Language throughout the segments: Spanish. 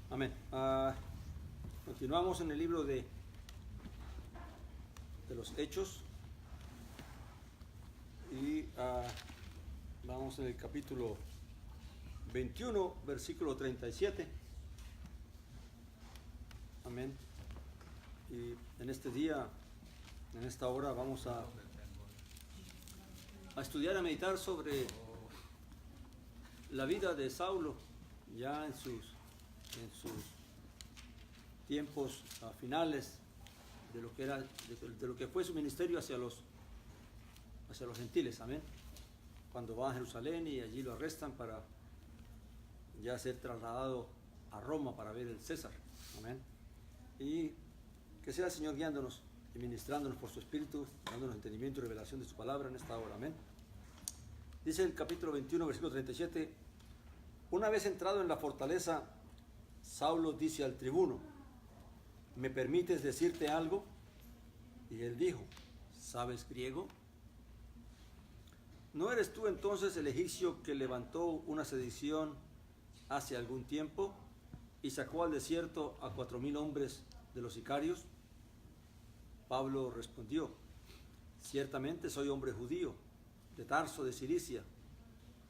Amén. Continuamos en el libro de los Hechos y vamos en el capítulo 21, versículo 37. Amén. Y en este día, en esta hora, vamos a estudiar, a meditar sobre la vida de Saulo, ya en sus tiempos finales de lo que era, de lo que fue su ministerio hacia los gentiles. Amén. Cuando va a Jerusalén y allí lo arrestan para ya ser trasladado a Roma para ver el César. Amén. Y que sea el Señor guiándonos y ministrándonos por su Espíritu, dándonos entendimiento y revelación de su palabra en esta hora. Amén. Dice el capítulo 21, versículo 37: una vez entrado en la fortaleza, Saulo dice al tribuno: ¿me permites decirte algo? Y él dijo: ¿sabes griego? ¿No eres tú entonces el egipcio que levantó una sedición hace algún tiempo y sacó al desierto a 4,000 hombres de los sicarios? Pablo respondió: ciertamente soy hombre judío, de Tarso de Cilicia,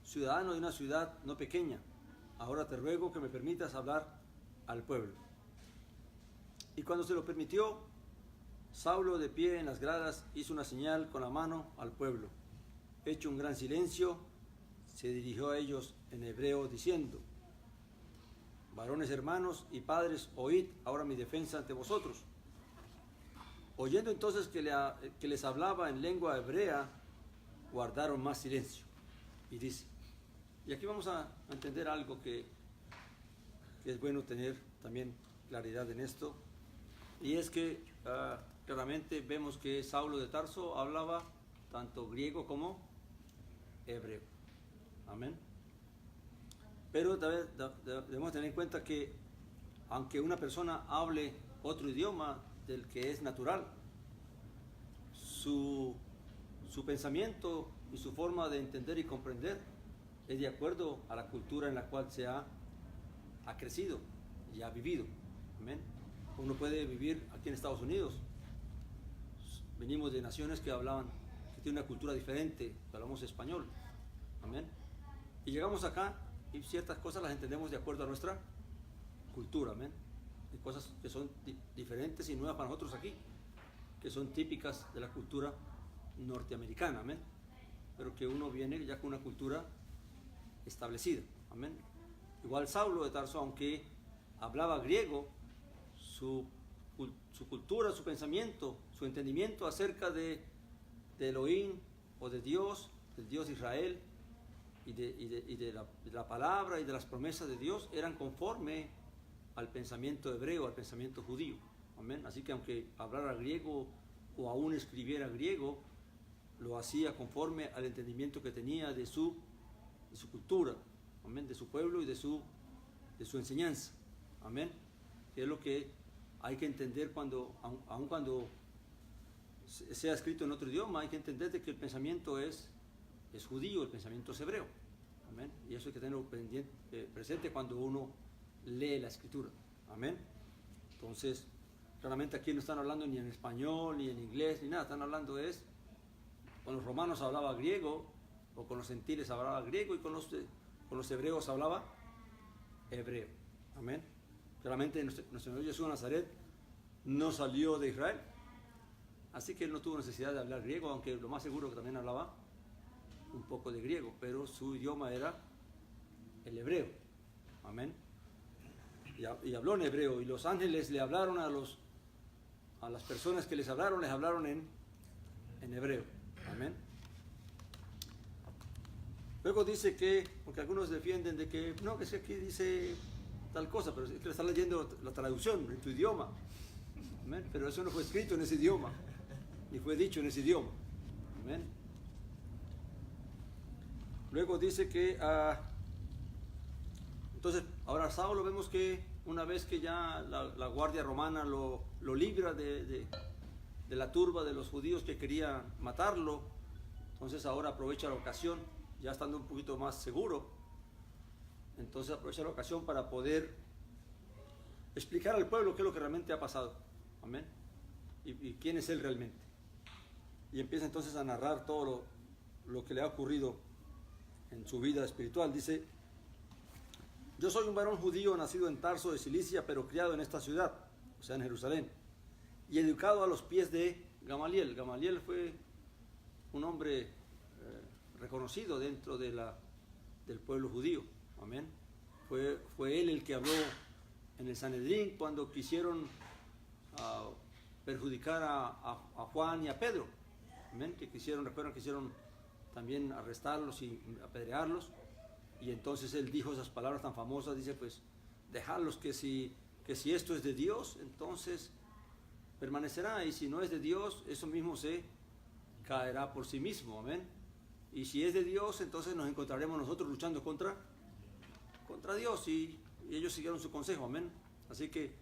ciudadano de una ciudad no pequeña. Ahora te ruego que me permitas hablar al pueblo. Y cuando se lo permitió, Saulo, de pie en las gradas, hizo una señal con la mano al pueblo. Hecho un gran silencio, se dirigió a ellos en hebreo diciendo: varones hermanos y padres, oíd ahora mi defensa ante vosotros. Oyendo entonces que les hablaba en lengua hebrea, guardaron más silencio. Y dice, y aquí vamos a entender algo que es bueno tener también claridad en esto, y es que claramente vemos que Saulo de Tarso hablaba tanto griego como hebreo. Amén. Pero debemos tener en cuenta que aunque una persona hable otro idioma del que es natural, su pensamiento y su forma de entender y comprender es de acuerdo a la cultura en la cual se ha crecido y ha vivido. Amén. Uno puede vivir aquí en Estados Unidos. Venimos de naciones que tienen una cultura diferente, que hablamos español. Amén. Y llegamos acá y ciertas cosas las entendemos de acuerdo a nuestra cultura. Amén. Hay cosas que son diferentes y nuevas para nosotros aquí, que son típicas de la cultura norteamericana. Amén. Pero que uno viene ya con una cultura establecida. Amén. Igual Saulo de Tarso, aunque hablaba griego, su cultura, su pensamiento, su entendimiento acerca de Elohim o de Dios, del Dios de Israel y de la palabra y de las promesas de Dios eran conforme al pensamiento hebreo, al pensamiento judío. Amén. Así que aunque hablara griego o aún escribiera griego, lo hacía conforme al entendimiento que tenía de su cultura, amén, de su pueblo y de su enseñanza. Amén. Que es lo que hay que entender aun cuando sea escrito en otro idioma, hay que entender de que el pensamiento es judío, el pensamiento es hebreo. Amén. Y eso hay que tenerlo presente cuando uno lee la escritura. Amén. Entonces, claramente aquí no están hablando ni en español, ni en inglés, ni nada. Están hablando con los romanos hablaba griego, o con los gentiles hablaba griego, y con los hebreos hablaba hebreo. Amén. Claramente nuestro Señor Jesús de Nazaret no salió de Israel, así que él no tuvo necesidad de hablar griego, aunque lo más seguro que también hablaba un poco de griego, pero su idioma era el hebreo. Amén. Y habló en hebreo, y los ángeles le hablaron a las personas que les hablaron en hebreo. Amén. Luego dice que, porque algunos defienden de que no, que es que aquí dice tal cosa, pero es que le está leyendo la traducción en tu idioma. Amén. Pero eso no fue escrito en ese idioma, ni fue dicho en ese idioma. Amén. Luego dice que entonces ahora Saulo, vemos que una vez que ya la guardia romana lo libra de la turba de los judíos que querían matarlo, entonces ahora aprovecha la ocasión, ya estando un poquito más seguro, entonces aprovecha la ocasión para poder explicar al pueblo qué es lo que realmente ha pasado. Amén. Y quién es él realmente. Y empieza entonces a narrar todo lo que le ha ocurrido en su vida espiritual. Dice: yo soy un varón judío nacido en Tarso de Cilicia, pero criado en esta ciudad, o sea en Jerusalén, y educado a los pies de Gamaliel. Gamaliel fue un hombre reconocido dentro del pueblo judío. Amén. Fue él el que habló en el Sanedrín cuando quisieron perjudicar a Juan y a Pedro. Amén. Recuerdan que quisieron también arrestarlos y apedrearlos. Y entonces él dijo esas palabras tan famosas, dice: pues dejadlos, que si esto es de Dios, entonces permanecerá, y si no es de Dios, eso mismo se caerá por sí mismo. Amén. Y si es de Dios, entonces nos encontraremos nosotros luchando contra Dios, y ellos siguieron su consejo. Amén. Así que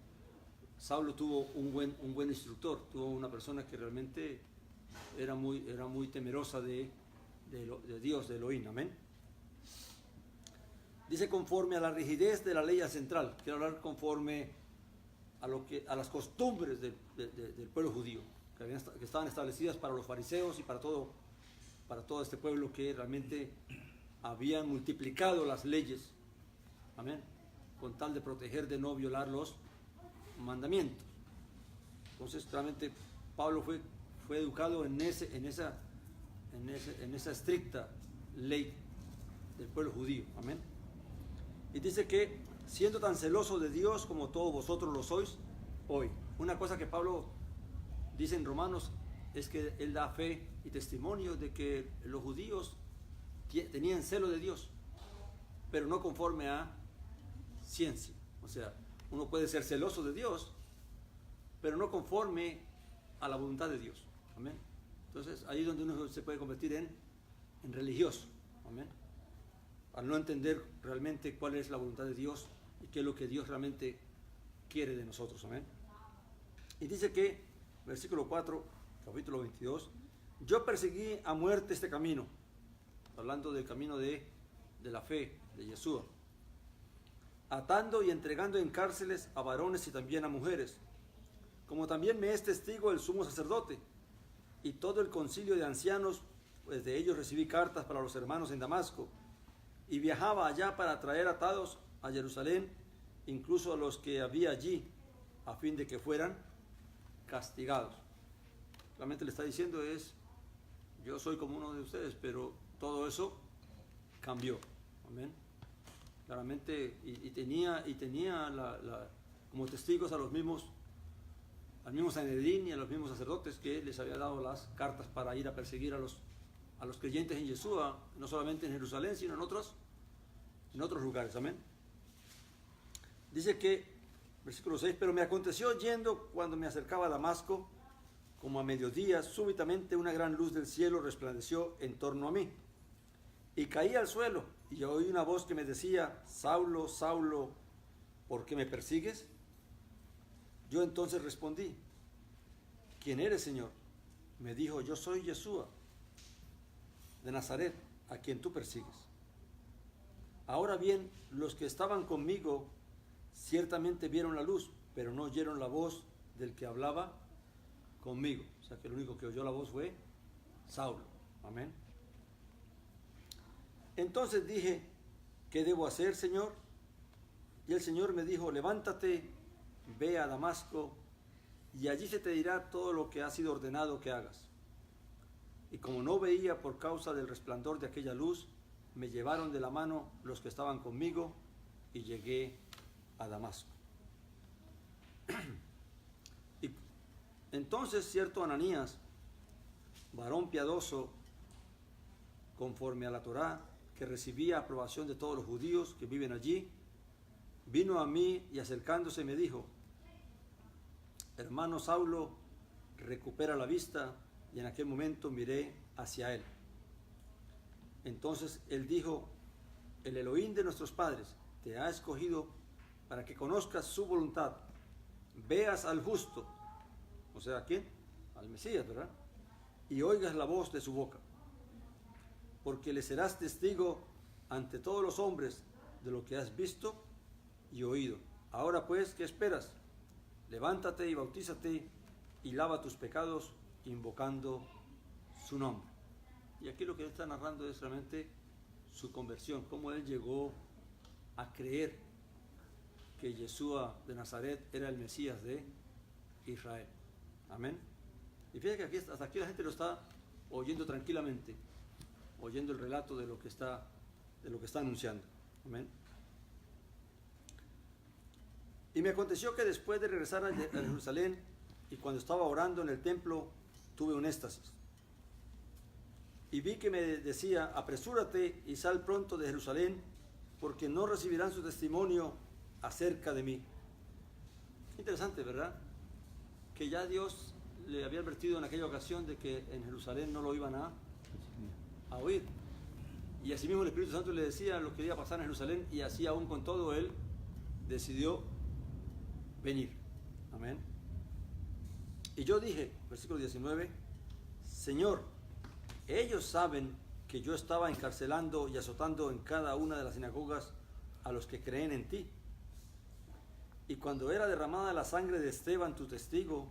Saulo tuvo un buen instructor, tuvo una persona que realmente era muy temerosa de Dios, de Elohim. Amén. Dice: conforme a la rigidez de la ley central. Quiero hablar conforme a las costumbres del pueblo judío, que estaban establecidas para los fariseos y para todo este pueblo, que realmente habían multiplicado las leyes. Amén. Con tal de proteger, de no violar los mandamientos. Entonces realmente Pablo fue educado en esa estricta ley del pueblo judío. Amén. Y dice que siendo tan celoso de Dios como todos vosotros lo sois hoy. Una cosa que Pablo dice en Romanos es que él da fe y testimonio de que los judíos tenían celo de Dios, pero no conforme a ciencia. O sea, uno puede ser celoso de Dios, pero no conforme a la voluntad de Dios. Amén. Entonces ahí es donde uno se puede convertir en religioso. Amén. Al no entender realmente cuál es la voluntad de Dios y qué es lo que Dios realmente quiere de nosotros. Amén. Y dice que, versículo 4, capítulo 22, yo perseguí a muerte este camino, hablando del camino de la fe, de Yeshua, atando y entregando en cárceles a varones y también a mujeres, como también me es testigo el sumo sacerdote y todo el concilio de ancianos, pues de ellos recibí cartas para los hermanos en Damasco, y viajaba allá para traer atados a Jerusalén, incluso a los que había allí, a fin de que fueran castigados. Realmente le está diciendo yo soy como uno de ustedes, pero todo eso cambió. Amén. Claramente, y tenía como testigos al mismo Sanedrín y a los mismos sacerdotes, que les había dado las cartas para ir a perseguir a los creyentes en Yeshua, no solamente en Jerusalén, sino en otros lugares. Amén. Dice que, versículo 6, pero me aconteció yendo cuando me acercaba a Damasco, como a mediodía, súbitamente una gran luz del cielo resplandeció en torno a mí, y caí al suelo, y oí una voz que me decía: Saulo, Saulo, ¿por qué me persigues? Yo entonces respondí: ¿quién eres, Señor? Me dijo: yo soy Yeshua de Nazaret, a quien tú persigues. Ahora bien, los que estaban conmigo ciertamente vieron la luz, pero no oyeron la voz del que hablaba conmigo. O sea que el único que oyó la voz fue Saulo. Amén. Entonces dije: ¿qué debo hacer, Señor? Y el Señor me dijo: levántate, ve a Damasco, y allí se te dirá todo lo que ha sido ordenado que hagas. Y como no veía por causa del resplandor de aquella luz, me llevaron de la mano los que estaban conmigo, y llegué a Damasco. Y entonces cierto Ananías, varón piadoso, conforme a la Torá, que recibía aprobación de todos los judíos que viven allí, vino a mí y acercándose me dijo: hermano Saulo, recupera la vista. Y en aquel momento miré hacia él. Entonces él dijo: el Elohim de nuestros padres te ha escogido para que conozcas su voluntad, veas al justo, o sea, ¿a quién? Al Mesías, ¿verdad? Y oigas la voz de su boca, porque le serás testigo ante todos los hombres de lo que has visto y oído. Ahora Ahora pues, ¿qué esperas? Levántate y bautízate y lava tus pecados invocando su nombre. Y aquí lo que él está narrando es realmente su conversión, cómo él llegó a creer que Yeshua de Nazaret era el Mesías de Israel. Amén. Y fíjate que aquí, hasta aquí la gente lo está oyendo tranquilamente, oyendo el relato de lo que está anunciando. Amén. Y me aconteció que después de regresar a Jerusalén y cuando estaba orando en el templo, tuve un éxtasis. Y vi que me decía, apresúrate y sal pronto de Jerusalén, porque no recibirán su testimonio acerca de mí. Interesante, ¿verdad? Que ya Dios le había advertido en aquella ocasión de que en Jerusalén no lo iban a oír. Y así mismo el Espíritu Santo le decía lo que iba a pasar en Jerusalén, y así aún con todo él decidió venir. Amén. Y yo dije, versículo 19, Señor, ellos saben que yo estaba encarcelando y azotando en cada una de las sinagogas a los que creen en ti. Y cuando era derramada la sangre de Esteban, tu testigo,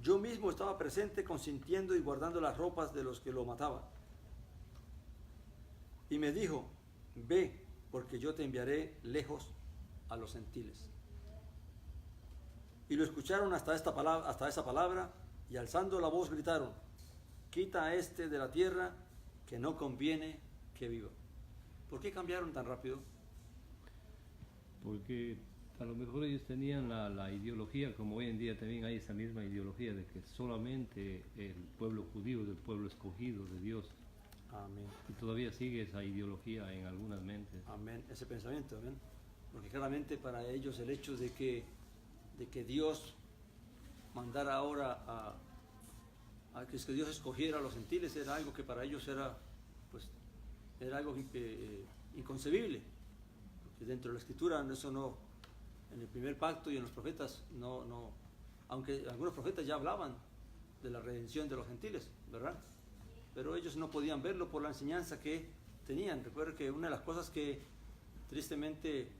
yo mismo estaba presente consintiendo y guardando las ropas de los que lo mataban. Y me dijo, ve, porque yo te enviaré lejos a los gentiles. Y lo escucharon hasta esa palabra, y alzando la voz gritaron, quita a este de la tierra, que no conviene que viva. ¿Por qué cambiaron tan rápido? Porque a lo mejor ellos tenían la ideología, como hoy en día también hay esa misma ideología, de que solamente el pueblo judío es el pueblo escogido de Dios. Amén. Y todavía sigue esa ideología en algunas mentes. Amén, ese pensamiento, amén. Porque claramente para ellos el hecho de que Dios mandara ahora a que Dios escogiera a los gentiles era algo que para ellos era algo inconcebible. Porque dentro de la Escritura eso no, en el primer pacto y en los profetas no, aunque algunos profetas ya hablaban de la redención de los gentiles, ¿verdad? Pero ellos no podían verlo por la enseñanza que tenían. Recuerden que una de las cosas que tristemente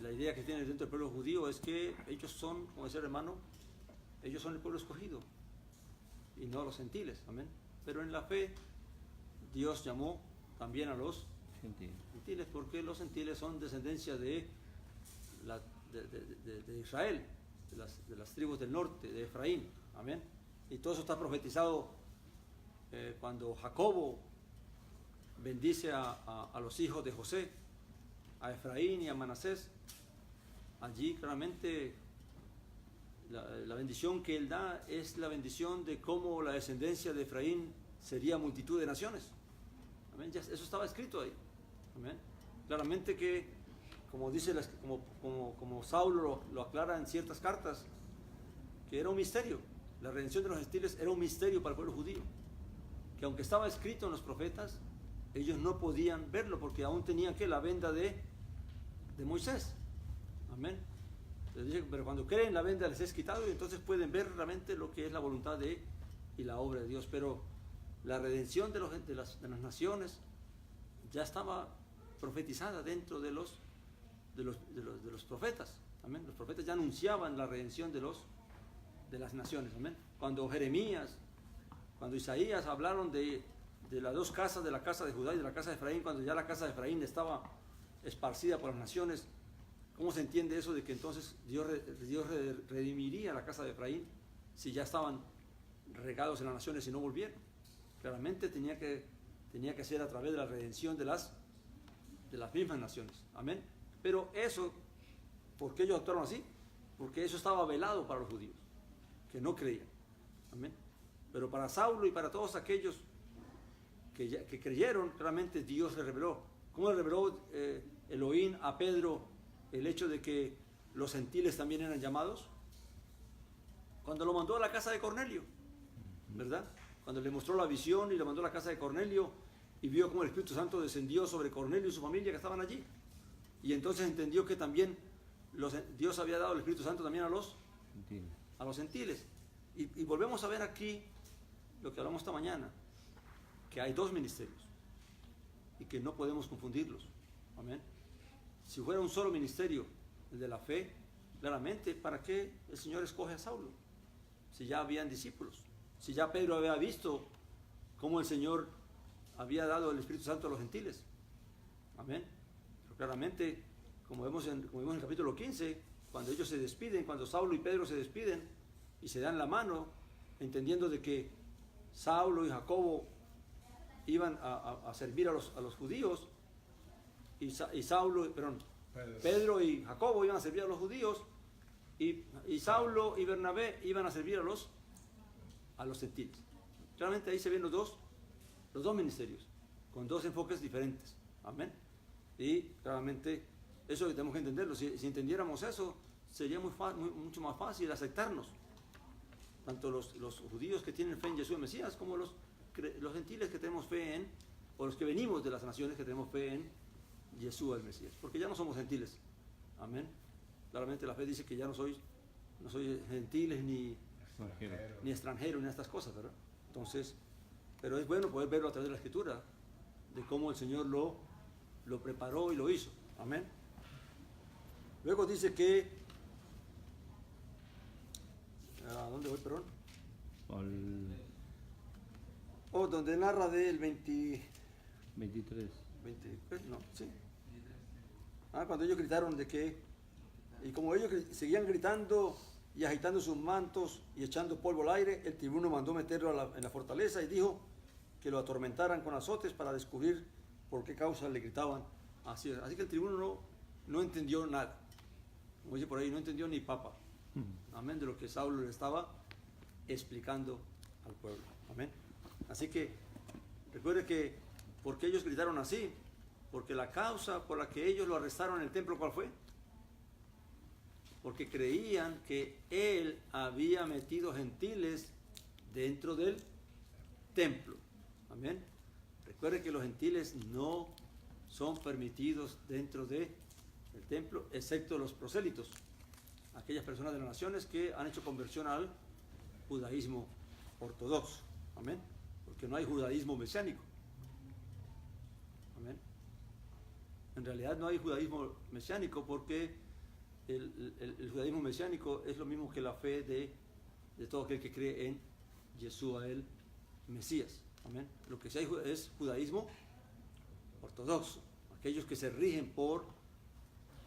la idea que tienen dentro del pueblo judío es que ellos son, como decía el hermano, ellos son el pueblo escogido y no los gentiles, amén. Pero en la fe Dios llamó también a los gentiles, porque los gentiles son descendencia de Israel, de las tribus del norte, de Efraín, amén. Y todo eso está profetizado cuando Jacobo bendice a los hijos de José, a Efraín y a Manasés. Allí claramente la bendición que él da es la bendición de cómo la descendencia de Efraín sería multitud de naciones. Amén. Ya, eso estaba escrito ahí. Amén. Claramente que, como dice, como Saulo lo aclara en ciertas cartas, que era un misterio. La redención de los gentiles era un misterio para el pueblo judío, que aunque estaba escrito en los profetas, ellos no podían verlo porque aún tenían que la venda de Moisés. Amén. Pero cuando creen, la venda les es quitado y entonces pueden ver realmente lo que es la voluntad y la obra de Dios. Pero la redención de las naciones ya estaba profetizada dentro de los profetas. Amén. Los profetas ya anunciaban la redención de las naciones. Amén. Cuando Jeremías, cuando Isaías hablaron de las dos casas, de la casa de Judá y de la casa de Efraín, cuando ya la casa de Efraín estaba esparcida por las naciones, ¿cómo se entiende eso de que entonces Dios redimiría la casa de Efraín si ya estaban regados en las naciones y no volvieron? Claramente tenía que ser a través de la redención de las mismas naciones. Amén. Pero eso, ¿por qué ellos actuaron así? Porque eso estaba velado para los judíos, que no creían. Amén. Pero para Saulo y para todos aquellos que creyeron, claramente Dios le reveló. ¿Cómo le reveló Elohim a Pedro el hecho de que los gentiles también eran llamados? Cuando lo mandó a la casa de Cornelio, ¿verdad? Cuando le mostró la visión y le mandó a la casa de Cornelio y vio cómo el Espíritu Santo descendió sobre Cornelio y su familia que estaban allí. Y entonces entendió que también Dios había dado el Espíritu Santo también a los gentiles. Y volvemos a ver aquí lo que hablamos esta mañana, que hay dos ministerios y que no podemos confundirlos. Amén. Si fuera un solo ministerio, el de la fe, claramente para qué el Señor escoge a Saulo, si ya habían discípulos, si ya Pedro había visto cómo el Señor había dado el Espíritu Santo a los gentiles. Amén. Pero claramente, como vemos en el capítulo 15, cuando ellos se despiden, cuando Saulo y Pedro se despiden y se dan la mano, entendiendo de que Saulo y Jacobo iban a servir a los judíos, Pedro y Jacobo iban a servir a los judíos, y Saulo y Bernabé iban a servir a los gentiles. Claramente ahí se ven los dos ministerios, con dos enfoques diferentes. Amén. Y claramente eso que tenemos que entenderlo. Si entendiéramos eso, sería mucho más fácil aceptarnos. Tanto los judíos que tienen fe en Jesús el Mesías, como los gentiles que tenemos fe en, o los que venimos de las naciones que tenemos fe en Jesús el Mesías. Porque ya no somos gentiles. Amén. Claramente la fe dice que ya no soy gentiles ni extranjeros, ni estas cosas, ¿verdad? Entonces, pero es bueno poder verlo a través de la Escritura, de cómo el Señor lo preparó y lo hizo. Amén. Luego dice que, ¿a dónde voy, perdón? Donde narra del 23. No, sí. Cuando ellos gritaron de que, y como ellos seguían gritando y agitando sus mantos y echando polvo al aire, el tribuno mandó meterlo en la fortaleza y dijo que lo atormentaran con azotes para descubrir por qué causa le gritaban así. Así que el tribuno no entendió nada. Como dice por ahí, no entendió ni papa. Amén, de lo que Saulo le estaba explicando al pueblo. Amén. Así que recuerde que, ¿por qué ellos gritaron así? Porque la causa por la que ellos lo arrestaron en el templo, ¿cuál fue? Porque creían que él había metido gentiles dentro del templo. Amén. Recuerde que los gentiles no son permitidos dentro del templo, excepto los prosélitos, aquellas personas de las naciones que han hecho conversión al judaísmo ortodoxo. Amén. Porque no hay judaísmo mesiánico. Amén. En realidad no hay judaísmo mesiánico porque el judaísmo mesiánico es lo mismo que la fe de todo aquel que cree en Yeshua el Mesías. Amén. Lo que sí hay es judaísmo ortodoxo, aquellos que se rigen por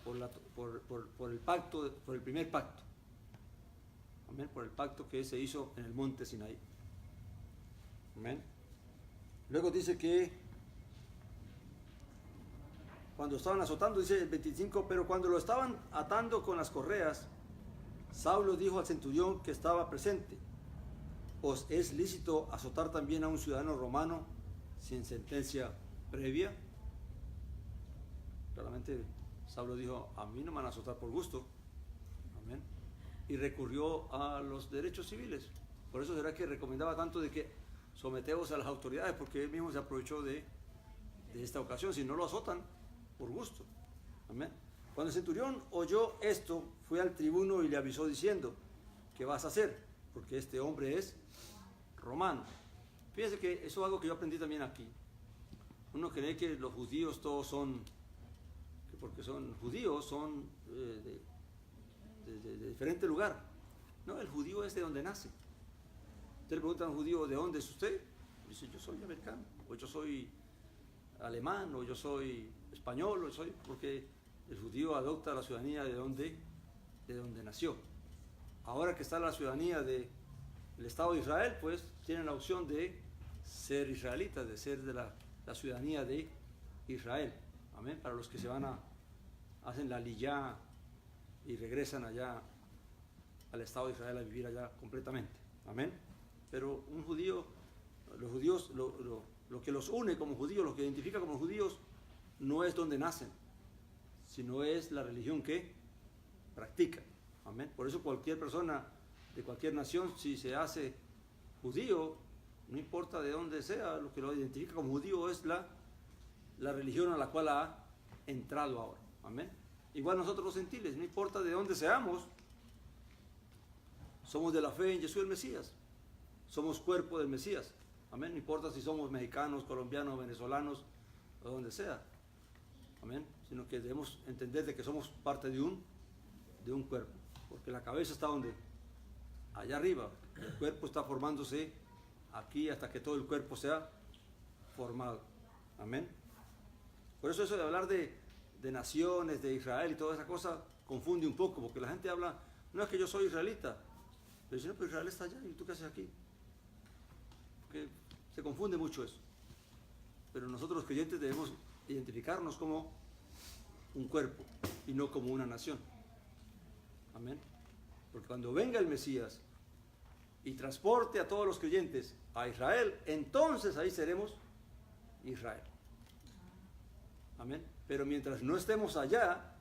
el pacto, por el primer pacto. Amén. Por el pacto que se hizo en el monte Sinaí. Amén. Luego dice que cuando estaban azotando, dice el 25, pero cuando lo estaban atando con las correas, Saulo dijo al centurión que estaba presente: ¿os es lícito azotar también a un ciudadano romano sin sentencia previa? Claramente Saulo dijo: a mí no me van a azotar por gusto. Amén. Y recurrió a los derechos civiles. Por eso será que recomendaba tanto de que someteos a las autoridades, porque él mismo se aprovechó de esta ocasión. Si no lo azotan, por gusto. Amén. Cuando el centurión oyó esto, fue al tribuno y le avisó diciendo: ¿qué vas a hacer? Porque este hombre es romano. Fíjense que eso es algo que yo aprendí también aquí. Uno cree que los judíos todos son, que porque son judíos, son de diferente lugar. No, el judío es de donde nace. Usted le pregunta a un judío: ¿de dónde es usted? Dice: yo soy americano, o yo soy alemán, o yo soy español, o soy, porque el judío adopta la ciudadanía de donde nació. Ahora que está la ciudadanía del Estado de Israel, pues tienen la opción de ser israelitas, de ser de la ciudadanía de Israel. Amén. Para los que se van hacen la liyá y regresan allá al Estado de Israel a vivir allá completamente. Amén. Pero un judío, los judíos, lo que los une como judíos, lo que identifica como judíos, no es donde nacen, sino es la religión que practican. Amén. Por eso cualquier persona de cualquier nación, si se hace judío, no importa de dónde sea, lo que lo identifica como judío es la religión a la cual ha entrado ahora. Amén. Igual nosotros los gentiles, no importa de dónde seamos, somos de la fe en Jesús el Mesías, somos cuerpo del Mesías. Amén. No importa si somos mexicanos, colombianos, venezolanos o donde sea. Amén. Sino que debemos entender de que somos parte de un cuerpo. Porque la cabeza está donde, allá arriba, el cuerpo está formándose aquí hasta que todo el cuerpo sea formado. Amén. Por eso de hablar de naciones, de Israel y toda esa cosa confunde un poco, porque la gente habla, no es que yo soy israelita, pero dice, no, pero Israel está allá, ¿y tú qué haces aquí? Porque se confunde mucho eso. Pero nosotros los creyentes debemos identificarnos como un cuerpo y no como una nación. Amén. Porque cuando venga el Mesías y transporte a todos los creyentes a Israel, entonces ahí seremos Israel. Amén. Pero mientras no estemos allá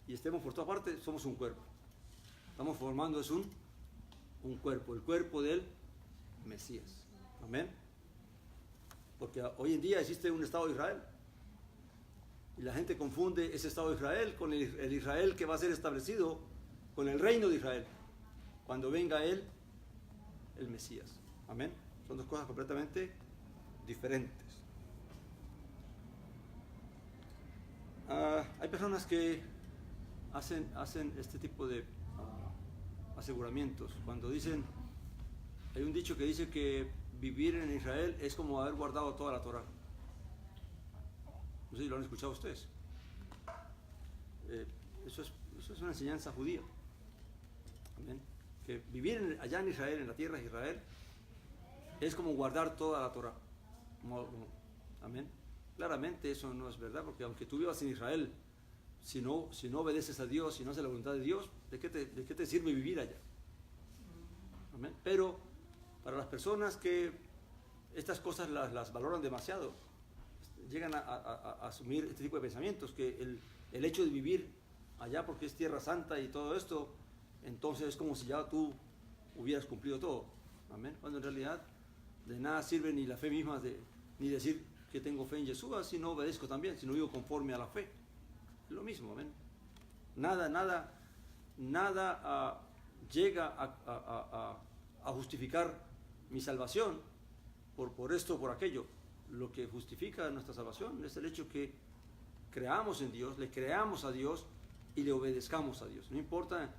y estemos por todas partes, somos un cuerpo. Estamos formando es un cuerpo, el cuerpo del Mesías. Amén. Porque hoy en día existe un Estado de Israel. Y la gente confunde ese Estado de Israel con el Israel que va a ser establecido con el reino de Israel. Cuando venga él, el Mesías. Amén. Son dos cosas completamente diferentes. Hay personas que hacen este tipo de aseguramientos. Cuando dicen, hay un dicho que dice que vivir en Israel es como haber guardado toda la Torá. No sé si lo han escuchado ustedes. Eso es una enseñanza judía. Amén. Que vivir allá en Israel, en la tierra de Israel, es como guardar toda la Torá. Amén. Claramente eso no es verdad, porque aunque tú vivas en Israel, si no obedeces a Dios, si no haces la voluntad de Dios, ¿de qué te sirve vivir allá? Amén. Pero para las personas que estas cosas las valoran demasiado, llegan a asumir este tipo de pensamientos, que el hecho de vivir allá porque es tierra santa y todo esto, entonces es como si ya tú hubieras cumplido todo. Amén. Cuando en realidad de nada sirve ni la fe misma, ni decir que tengo fe en Yeshua si no obedezco también, si no vivo conforme a la fe. Es lo mismo. Amén. Nada llega a justificar mi salvación por esto o por aquello. Lo que justifica nuestra salvación es el hecho que creamos en Dios, le creamos a Dios y le obedezcamos a Dios. No importa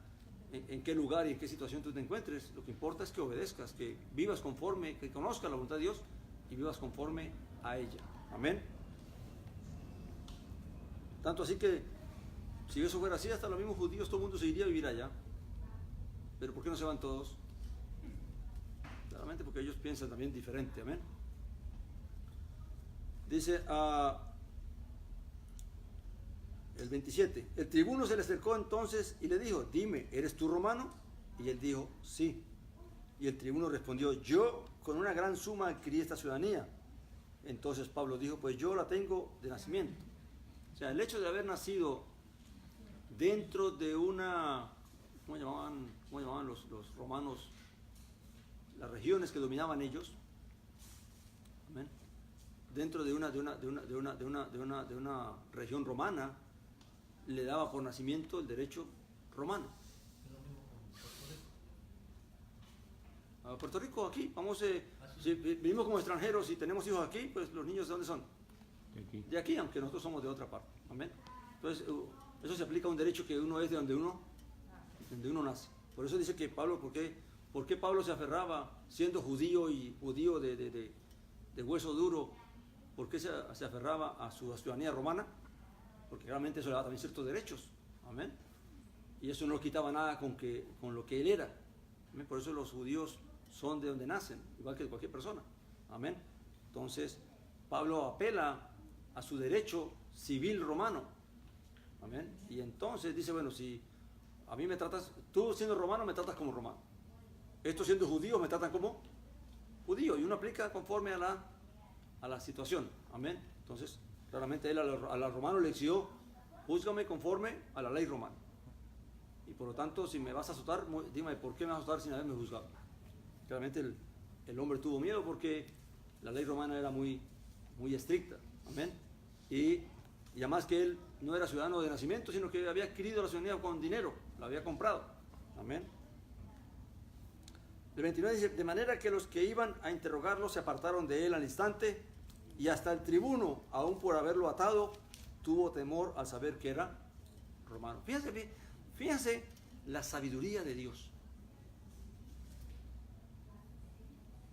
en qué lugar y en qué situación tú te encuentres, lo que importa es que obedezcas, que vivas conforme, que conozcas la voluntad de Dios y vivas conforme a ella. Amén. Tanto así que si eso fuera así, hasta los mismos judíos, todo el mundo se iría a vivir allá. Pero ¿por qué no se van todos? Claramente porque ellos piensan también diferente. Amén. Dice el 27, el tribuno se le acercó entonces y le dijo, dime, ¿eres tú romano? Y él dijo, sí. Y el tribuno respondió, yo con una gran suma adquirí esta ciudadanía. Entonces Pablo dijo, pues yo la tengo de nacimiento. O sea, el hecho de haber nacido dentro de una, ¿cómo llamaban los romanos? Las regiones que dominaban ellos. Amén. Dentro de una región romana, le daba por nacimiento el derecho romano. A Puerto Rico, aquí, si vivimos como extranjeros y tenemos hijos aquí, pues los niños ¿de dónde son? De aquí, aunque nosotros somos de otra parte. Amén. Entonces, eso se aplica a un derecho que uno es de donde uno nace. Por eso dice que Pablo, ¿por qué Pablo se aferraba, siendo judío y judío de hueso duro, por qué se aferraba a su ciudadanía romana? Porque realmente eso le daba también ciertos derechos. Amén. Y eso no quitaba nada con lo que él era. Amén. Por eso los judíos son de donde nacen, igual que cualquier persona. Amén. Entonces, Pablo apela a su derecho civil romano. Amén. Y entonces dice, bueno, si a mí me tratas, tú siendo romano me tratas como romano. Estos siendo judíos me tratan como judío. Y uno aplica conforme a la situación. Amén. Entonces, claramente él a los romanos le exigió, júzgame conforme a la ley romana. Y por lo tanto, si me vas a azotar, dime, ¿por qué me vas a azotar sin haberme juzgado? Claramente el hombre tuvo miedo porque la ley romana era muy, muy estricta. Amén. Y además que él no era ciudadano de nacimiento, sino que había adquirido la ciudadanía con dinero, la había comprado. Amén. El 29 dice, de manera que los que iban a interrogarlo se apartaron de él al instante, y hasta el tribuno, aún por haberlo atado, tuvo temor al saber que era romano. Fíjense la sabiduría de Dios.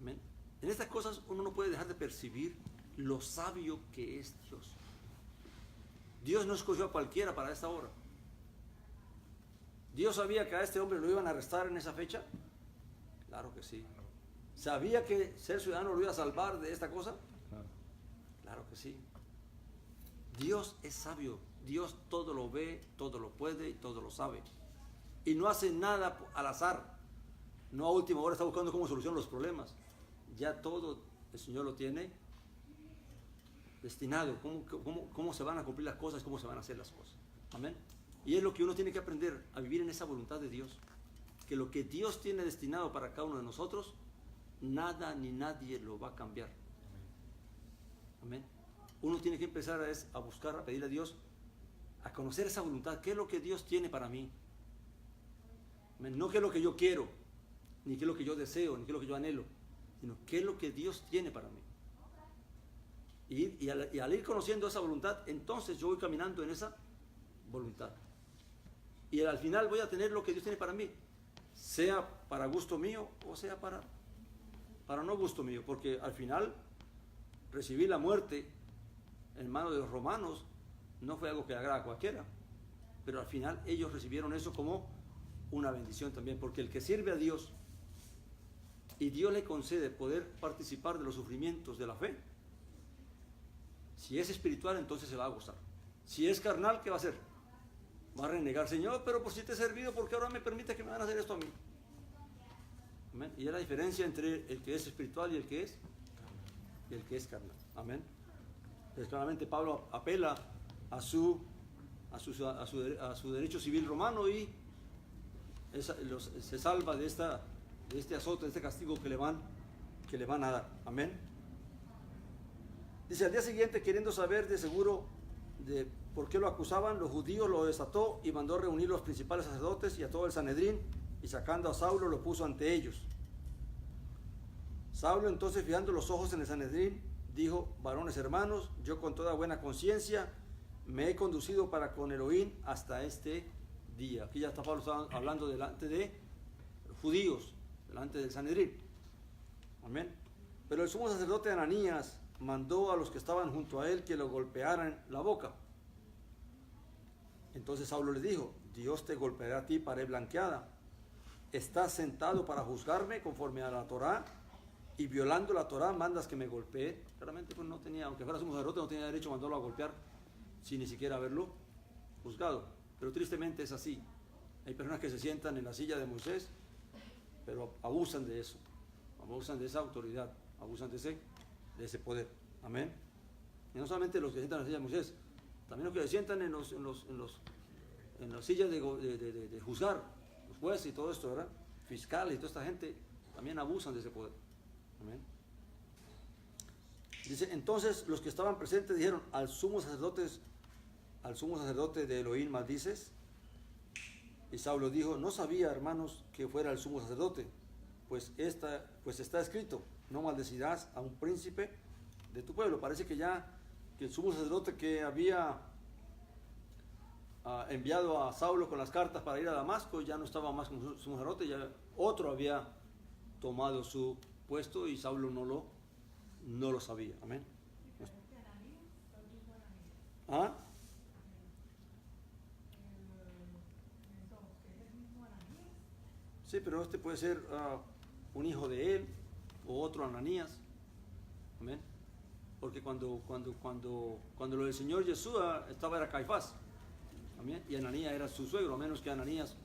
Amén. En estas cosas uno no puede dejar de percibir lo sabio que es Dios. Dios no escogió a cualquiera para esta hora. ¿Dios sabía que a este hombre lo iban a arrestar en esa fecha? Claro que sí. ¿Sabía que ser ciudadano lo iba a salvar de esta cosa? Claro que sí. Dios es sabio. Dios todo lo ve, todo lo puede y todo lo sabe. Y no hace nada al azar. No a última hora está buscando cómo solucionar los problemas. Ya todo el Señor lo tiene destinado. Cómo se van a cumplir las cosas, cómo se van a hacer las cosas. Amén. Y es lo que uno tiene que aprender, a vivir en esa voluntad de Dios. Que lo que Dios tiene destinado para cada uno de nosotros, nada ni nadie lo va a cambiar. Amén. Uno tiene que empezar a buscar, a pedirle a Dios, a conocer esa voluntad. ¿Qué es lo que Dios tiene para mí? Amén. No qué es lo que yo quiero, ni qué es lo que yo deseo, ni qué es lo que yo anhelo, sino qué es lo que Dios tiene para mí. Y al ir conociendo esa voluntad, entonces yo voy caminando en esa voluntad. Y al final voy a tener lo que Dios tiene para mí, sea para gusto mío o sea para no gusto mío, porque al final recibir la muerte en manos de los romanos no fue algo que agrada a cualquiera, pero al final ellos recibieron eso como una bendición también, porque el que sirve a Dios y Dios le concede poder participar de los sufrimientos de la fe, si es espiritual entonces se va a gozar. Si es carnal, ¿qué va a hacer? Va a renegar: Señor, pero por si te he servido, ¿por qué ahora me permite que me van a hacer esto a mí? Amén. Y es la diferencia entre el que es espiritual y el que es carnal. Amén. Entonces claramente Pablo apela a su derecho civil romano y se salva de este azote, de este castigo que le van a dar. Amén. Dice: al día siguiente, queriendo saber de seguro de por qué lo acusaban, los judíos lo desató y mandó reunir los principales sacerdotes y a todo el Sanedrín, y sacando a Saulo lo puso ante ellos. Saulo entonces, fijando los ojos en el Sanedrín, dijo: varones hermanos, yo con toda buena conciencia me he conducido para con Elohim hasta este día. Aquí ya está Pablo hablando delante de los judíos, delante del Sanedrín. Amén. Pero el sumo sacerdote Ananías mandó a los que estaban junto a él que lo golpearan la boca. Entonces Saulo le dijo: Dios te golpeará a ti, pared blanqueada. ¿Estás sentado para juzgarme conforme a la Torá? Y violando la Torá mandas que me golpee. Claramente pues no tenía, aunque fuera sumo sacerdote, no tenía derecho a mandarlo a golpear sin ni siquiera haberlo juzgado. Pero tristemente es así. Hay personas que se sientan en la silla de Moisés, pero abusan de eso, abusan de esa autoridad, abusan de ese poder. Amén. Y no solamente los que se sientan en la silla de Moisés, también los que se sientan en las sillas de juzgar, los jueces y todo esto, ¿verdad? Fiscales y toda esta gente también abusan de ese poder. Amén. Dice: entonces los que estaban presentes dijeron: al sumo sacerdote de Elohim maldices. Y Saulo dijo: no sabía, hermanos, que fuera el sumo sacerdote, pues está escrito: no maldecirás a un príncipe de tu pueblo. Parece que el sumo sacerdote que había enviado a Saulo con las cartas para ir a Damasco ya no estaba más como sumo sacerdote, ya otro había tomado su puesto y Saulo no lo sabía. Amén. ¿Ah? Sí, pero este puede ser un hijo de él o otro Ananías. Amén. Porque cuando lo del Señor Yeshua era Caifás. Amén. Y Ananías era su suegro, a menos que Ananías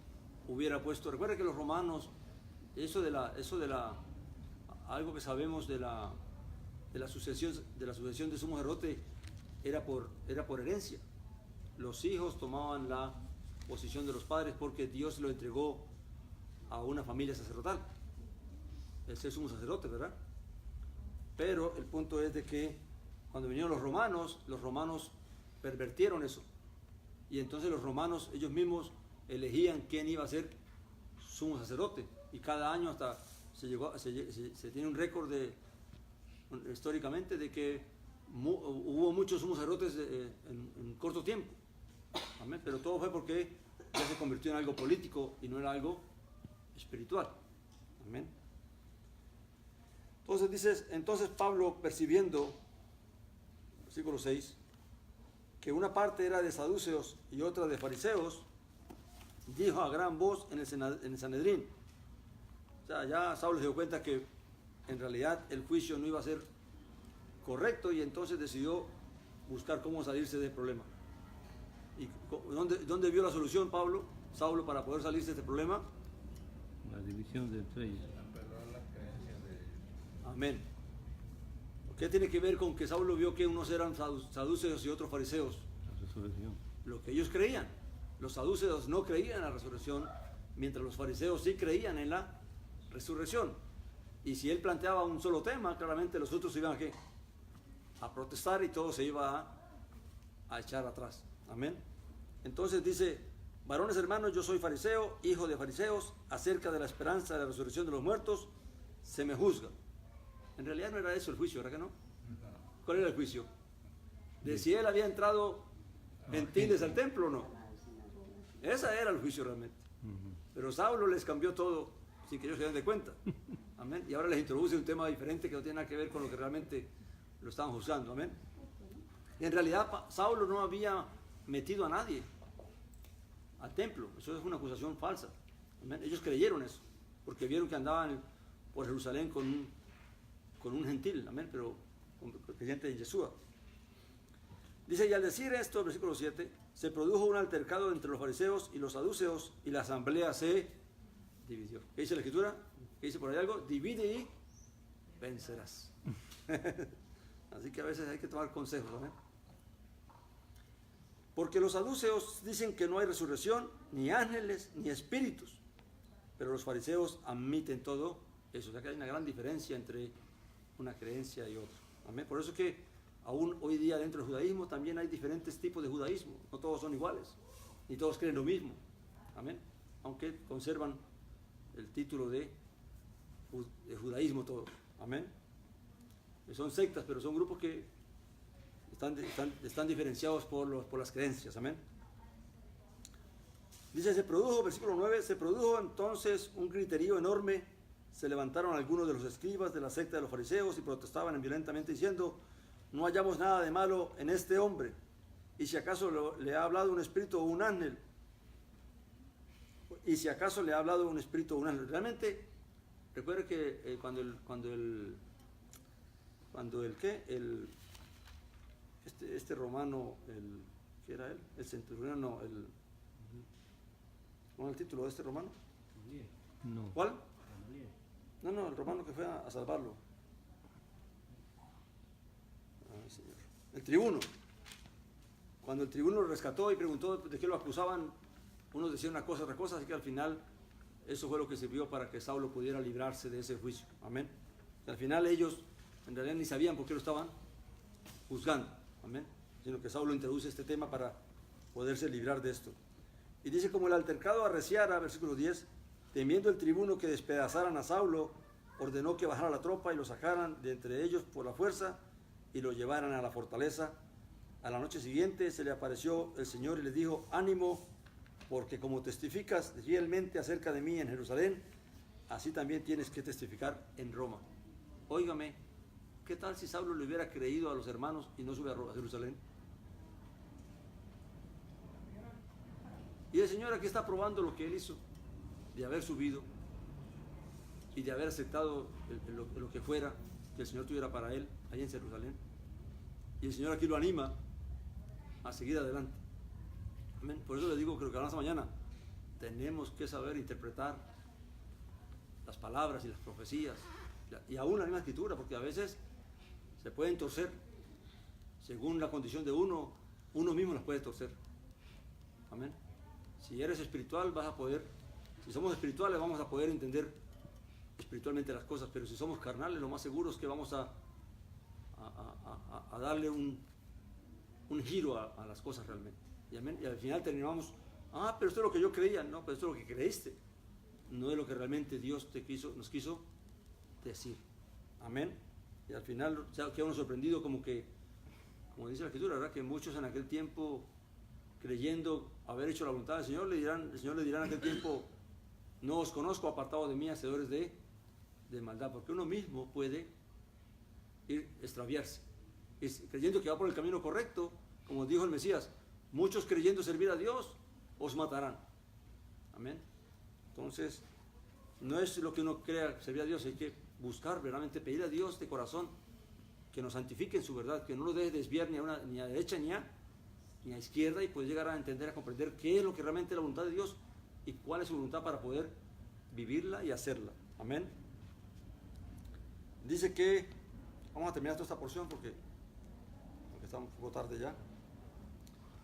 hubiera puesto. Recuerda que los romanos, algo que sabemos de la sucesión de sumo sacerdote era por herencia. Los hijos tomaban la posición de los padres porque Dios lo entregó a una familia sacerdotal, el ser sumo sacerdote, ¿verdad? Pero el punto es de que cuando vinieron los romanos pervertieron eso, y entonces los romanos ellos mismos elegían quién iba a ser sumo sacerdote, y cada año hasta se tiene un récord históricamente de que hubo muchos sumos sacerdotes en corto tiempo. Amén. Pero todo fue porque ya se convirtió en algo político y no en algo espiritual. Amén. Entonces Pablo, percibiendo, versículo 6, que una parte era de saduceos y otra de fariseos, dijo a gran voz en el Sanedrín. O sea, ya Saulo se dio cuenta que en realidad el juicio no iba a ser correcto y entonces decidió buscar cómo salirse del problema. ¿Y dónde vio la solución Saulo, para poder salirse de este problema? La división de entre ellos. Amén. ¿Qué tiene que ver con que Saulo vio que unos eran saduceos y otros fariseos? La resurrección. Lo que ellos creían. Los saduceos no creían en la resurrección, mientras los fariseos sí creían en la resurrección. Y si él planteaba un solo tema, claramente los otros iban a protestar y todo se iba a echar atrás. Amén. Entonces dice: varones hermanos, yo soy fariseo, hijo de fariseos, acerca de la esperanza de la resurrección de los muertos, se me juzga. En realidad no era eso el juicio, ¿verdad que no? ¿Cuál era el juicio? De si él había entrado gentiles al templo o no. Ese era el juicio realmente. Pero Saulo les cambió todo sin que ellos se den de cuenta. Amén. Y ahora les introduce un tema diferente que no tiene nada que ver con lo que realmente lo estaban juzgando. Amén. Y en realidad Saulo no había metido a nadie al templo. Eso es una acusación falsa. Amén. Ellos creyeron eso, porque vieron que andaban por Jerusalén con un gentil. Amén. Pero con creyente de Yeshua. Dice: y al decir esto, versículo 7, se produjo un altercado entre los fariseos y los saduceos, y la asamblea se dividió. ¿Qué dice la Escritura? ¿Qué dice por ahí algo? Divide y vencerás. Así que a veces hay que tomar consejos. ¿Amén? Porque los saduceos dicen que no hay resurrección, ni ángeles, ni espíritus, pero los fariseos admiten todo eso. O sea que hay una gran diferencia entre una creencia y otra. Amén. Por eso es que aún hoy día dentro del judaísmo también hay diferentes tipos de judaísmo. No todos son iguales, ni todos creen lo mismo. Amén. Aunque conservan el título de judaísmo todos. Amén. Son sectas, pero son grupos que están diferenciados por las creencias. Amén. Dice: se produjo, versículo 9, se produjo entonces un griterío enorme. Se levantaron algunos de los escribas de la secta de los fariseos y protestaban violentamente diciendo: no hallamos nada de malo en este hombre, y si acaso le ha hablado un espíritu o un ángel, realmente. Recuerde que este romano, ¿qué era él? El centurión, no, ¿cuál es el título de este romano? No. ¿Cuál? No, el romano que fue a salvarlo. Ay, Señor. El tribuno. Cuando el tribuno lo rescató y preguntó de qué lo acusaban, unos decían una cosa, otra cosa, así que al final eso fue lo que sirvió para que Saulo pudiera librarse de ese juicio. Amén. Y al final ellos en realidad ni sabían por qué lo estaban juzgando. Amén. Sino que Saulo introduce este tema para poderse librar de esto. Y dice: como el altercado arreciara, versículo 10, temiendo el tribuno que despedazaran a Saulo, ordenó que bajara la tropa y lo sacaran de entre ellos por la fuerza y lo llevaran a la fortaleza. A la noche siguiente se le apareció el Señor y le dijo: ánimo, porque como testificas fielmente acerca de mí en Jerusalén, así también tienes que testificar en Roma. Óigame, ¿qué tal si Saulo le hubiera creído a los hermanos y no sube a Jerusalén? Y el Señor aquí está probando lo que él hizo, de haber subido y de haber aceptado lo que fuera que el Señor tuviera para él allá en Jerusalén. Y el Señor aquí lo anima a seguir adelante. Amén. Por eso le digo, creo que hablamos mañana, tenemos que saber interpretar las palabras y las profecías, y aún la misma escritura, porque a veces se pueden torcer según la condición de uno mismo las puede torcer. Amén. Si eres espiritual vas a poder, si somos espirituales vamos a poder entender espiritualmente las cosas, pero si somos carnales lo más seguro es que vamos a darle un giro a las cosas realmente. Y, amén. Y al final terminamos: pero esto es lo que yo creía. No, pero esto es lo que creíste, no es lo que realmente Dios nos quiso decir. Amén. Y al final queda uno sorprendido, como dice la Escritura, ¿verdad? Que muchos en aquel tiempo, creyendo haber hecho la voluntad del Señor, el Señor le dirá en aquel tiempo, no os conozco, apartados de mí, hacedores de maldad, porque uno mismo puede extraviarse, creyendo que va por el camino correcto, como dijo el Mesías, muchos creyendo servir a Dios, os matarán. Amén. Entonces, no es lo que uno crea servir a Dios, hay que buscar verdaderamente, pedir a Dios de corazón que nos santifique en su verdad, que no nos deje desviar ni a derecha ni a izquierda, y poder llegar a entender, a comprender qué es lo que realmente es la voluntad de Dios y cuál es su voluntad para poder vivirla y hacerla. Amén. Dice que, vamos a terminar toda esta porción porque estamos un poco tarde ya.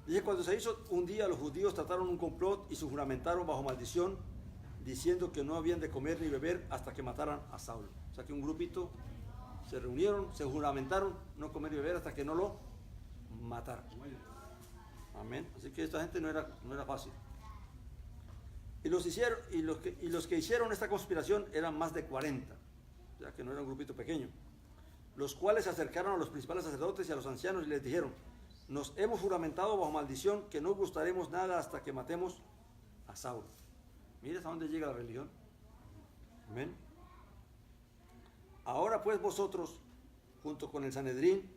Dice, cuando se hizo un día, los judíos trataron un complot y se juramentaron bajo maldición, diciendo que no habían de comer ni beber hasta que mataran a Saulo. O sea que un grupito se reunieron, se juramentaron no comer ni beber hasta que no lo mataran. Amén. Así que esta gente no era fácil. Y los que hicieron esta conspiración eran más de 40, o sea que no era un grupito pequeño, los cuales se acercaron a los principales sacerdotes y a los ancianos y les dijeron, nos hemos juramentado bajo maldición que no gustaremos nada hasta que matemos a Saulo. Mira hasta dónde llega la religión. Amén. Ahora pues vosotros, junto con el Sanedrín,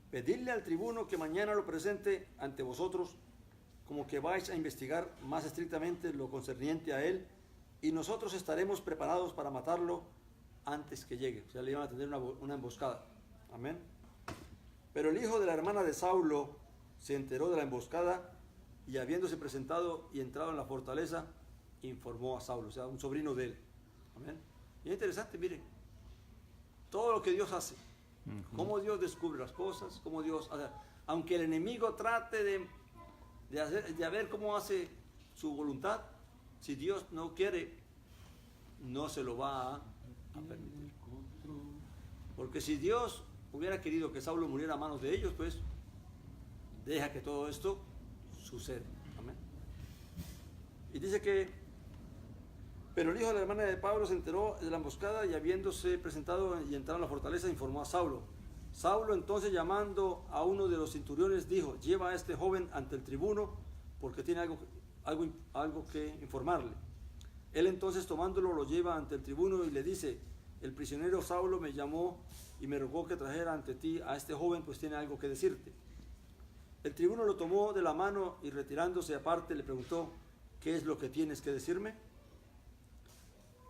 pedidle al tribuno que mañana lo presente ante vosotros, como que vais a investigar más estrictamente lo concerniente a él, y nosotros estaremos preparados para matarlo antes que llegue. O sea, le iban a tener una emboscada. Amén. Pero el hijo de la hermana de Saulo se enteró de la emboscada y, habiéndose presentado y entrado en la fortaleza, informó a Saulo, o sea, un sobrino de él. Amén. Y es interesante, miren, todo lo que Dios hace, cómo Dios descubre las cosas, cómo Dios, o sea, aunque el enemigo trate de ver cómo hace su voluntad, si Dios no quiere, no se lo va a permitir. Porque si Dios hubiera querido que Saulo muriera a manos de ellos, pues deja que todo esto suceda. Amén. Y dice que, pero el hijo de la hermana de Pablo se enteró de la emboscada y, habiéndose presentado y entrado en la fortaleza, informó a Saulo. Saulo entonces, llamando a uno de los centuriones, dijo, lleva a este joven ante el tribuno porque tiene algo que informarle. Él entonces, tomándolo, lo lleva ante el tribuno y le dice, el prisionero Saulo me llamó y me rogó que trajera ante ti a este joven, pues tiene algo que decirte. El tribuno lo tomó de la mano y, retirándose aparte, le preguntó, ¿qué es lo que tienes que decirme?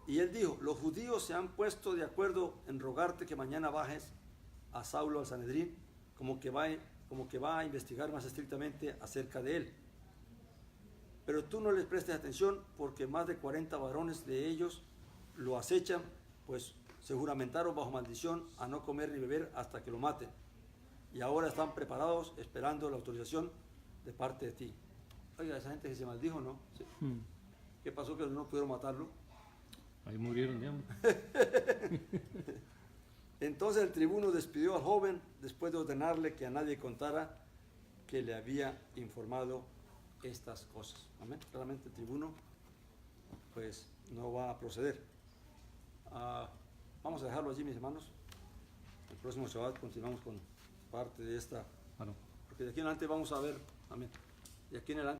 Y él dijo, los judíos se han puesto de acuerdo en rogarte que mañana bajes a Saulo al Sanedrín, como que va a investigar más estrictamente acerca de él. Pero tú no les prestes atención, porque más de 40 varones de ellos lo acechan, pues se juramentaron bajo maldición a no comer ni beber hasta que lo maten. Y ahora están preparados esperando la autorización de parte de ti. Oiga, esa gente que se maldijo, ¿no? Sí. ¿Qué pasó que no pudieron matarlo? Ahí murieron de hambre. Entonces el tribuno despidió al joven después de ordenarle que a nadie contara que le había informado estas cosas. Amén. Claramente el tribuno pues no va a proceder. Vamos a dejarlo allí, mis hermanos. El próximo Shabbat continuamos con parte de esta. Porque de aquí en adelante vamos a ver. Amén. De aquí en adelante.